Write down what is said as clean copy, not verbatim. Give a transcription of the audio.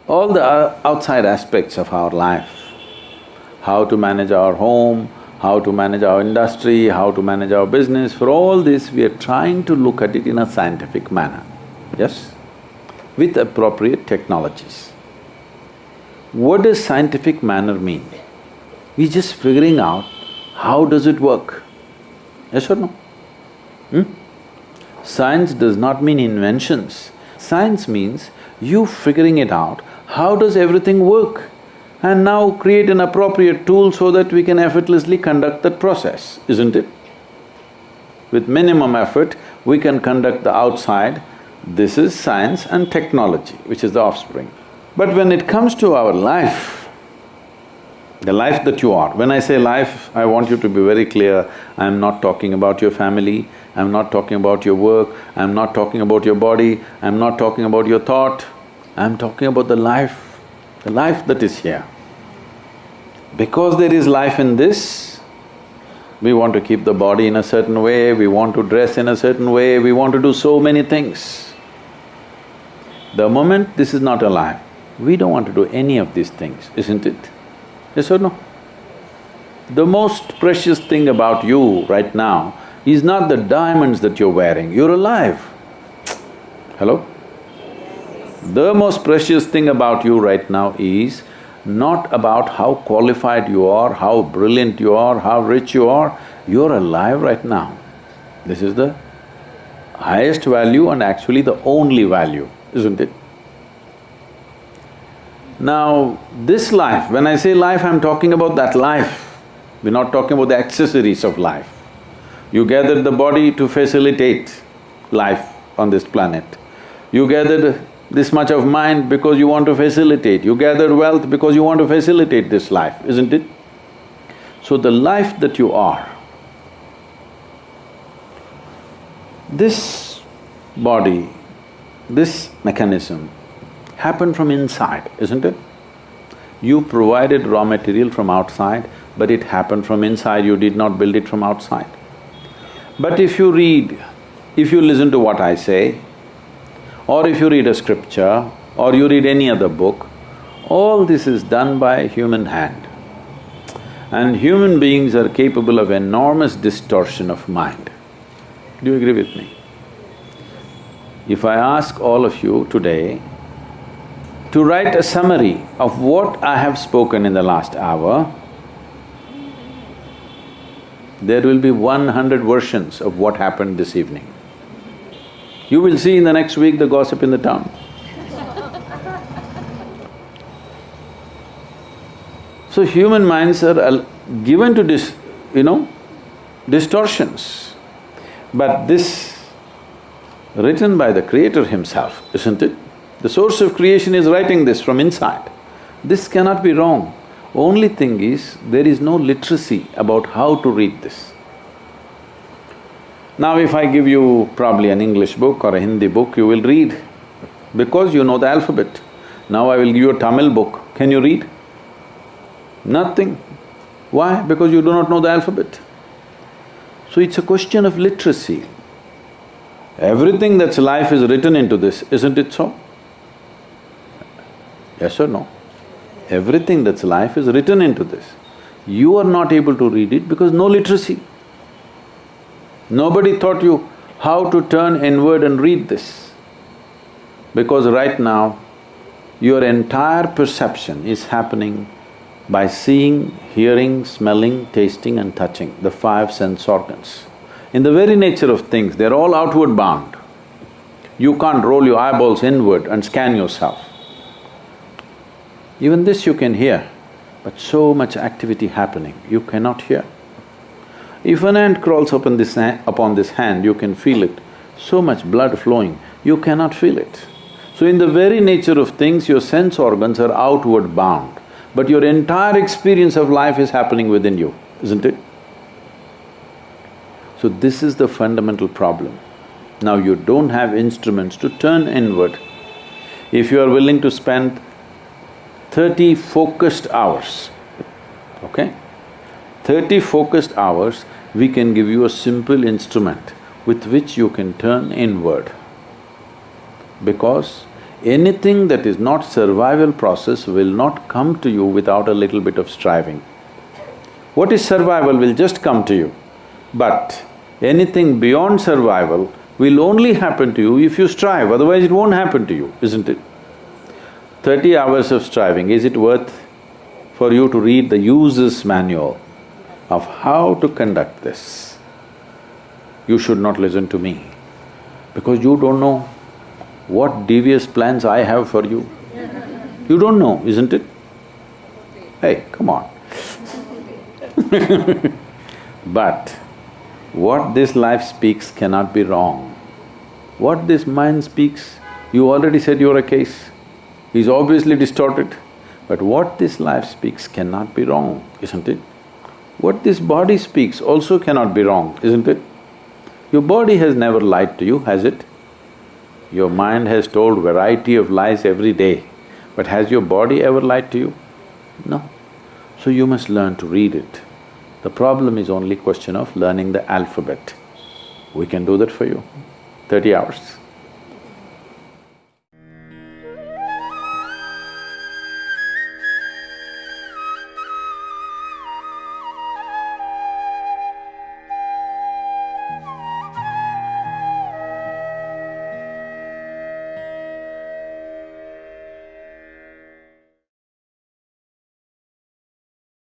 all the outside aspects of our life, how to manage our home, how to manage our industry, how to manage our business, for all this we are trying to look at it in a scientific manner, yes? With appropriate technologies. What does scientific manner mean? We're just figuring out how does it work, yes or no? Science does not mean inventions. Science means you figuring it out, how does everything work? And now create an appropriate tool so that we can effortlessly conduct that process, isn't it? With minimum effort, we can conduct the outside. This is science and technology, which is the offspring. But when it comes to our life, the life that you are, when I say life, I want you to be very clear, I'm not talking about your family, I'm not talking about your work, I'm not talking about your body, I'm not talking about your thought, I'm talking about the life that is here. Because there is life in this, we want to keep the body in a certain way, we want to dress in a certain way, we want to do so many things. The moment this is not alive, we don't want to do any of these things, isn't it? Yes or no? The most precious thing about you right now is not the diamonds that you're wearing, you're alive. Hello? The most precious thing about you right now is not about how qualified you are, how brilliant you are, how rich you are, you're alive right now. This is the highest value and actually the only value, isn't it? Now, this life, when I say life, I'm talking about that life. We're not talking about the accessories of life. You gathered the body to facilitate life on this planet. You gathered this much of mind because you want to facilitate. You gathered wealth because you want to facilitate this life, isn't it? So the life that you are, this body, this mechanism happened from inside, isn't it? You provided raw material from outside, but it happened from inside, you did not build it from outside. But if you read, if you listen to what I say, or if you read a scripture, or you read any other book, all this is done by a human hand. And human beings are capable of enormous distortion of mind. Do you agree with me? If I ask all of you today to write a summary of what I have spoken in the last hour, there will be 100 versions of what happened this evening. You will see in the next week the gossip in the town. So human minds are given to distortions. But this written by the Creator himself, isn't it? The source of creation is writing this from inside. This cannot be wrong. Only thing is, there is no literacy about how to read this. Now if I give you probably an English book or a Hindi book, you will read because you know the alphabet. Now I will give you a Tamil book, can you read? Nothing. Why? Because you do not know the alphabet. So it's a question of literacy. Everything that's life is written into this, isn't it so? Yes or no? Everything that's life is written into this. You are not able to read it because no literacy. Nobody taught you how to turn inward and read this. Because right now, your entire perception is happening by seeing, hearing, smelling, tasting and touching, the five sense organs. In the very nature of things, they're all outward bound. You can't roll your eyeballs inward and scan yourself. Even this you can hear, but so much activity happening, you cannot hear. If an ant crawls upon this hand, you can feel it. So much blood flowing, you cannot feel it. So in the very nature of things, your sense organs are outward bound, but your entire experience of life is happening within you, isn't it? So this is the fundamental problem. Now you don't have instruments to turn inward. If you are willing to spend 30 focused hours, okay? 30 focused hours, we can give you a simple instrument with which you can turn inward. Because Anything that is not survival process will not come to you without a little bit of striving. What is survival will just come to you, but anything beyond survival will only happen to you if you strive, otherwise it won't happen to you, isn't it? 30 hours of striving, is it worth for you to read the user's manual of how to conduct this? You should not listen to me, because you don't know what devious plans I have for you. You don't know, isn't it? Hey, come on. But what this life speaks cannot be wrong. What this mind speaks, you already said you're a case, is obviously distorted. But what this life speaks cannot be wrong, isn't it? What this body speaks also cannot be wrong, isn't it? Your body has never lied to you, has it? Your mind has told variety of lies every day, but has your body ever lied to you? No. So you must learn to read it. The problem is only question of learning the alphabet. We can do that for you, 30 hours.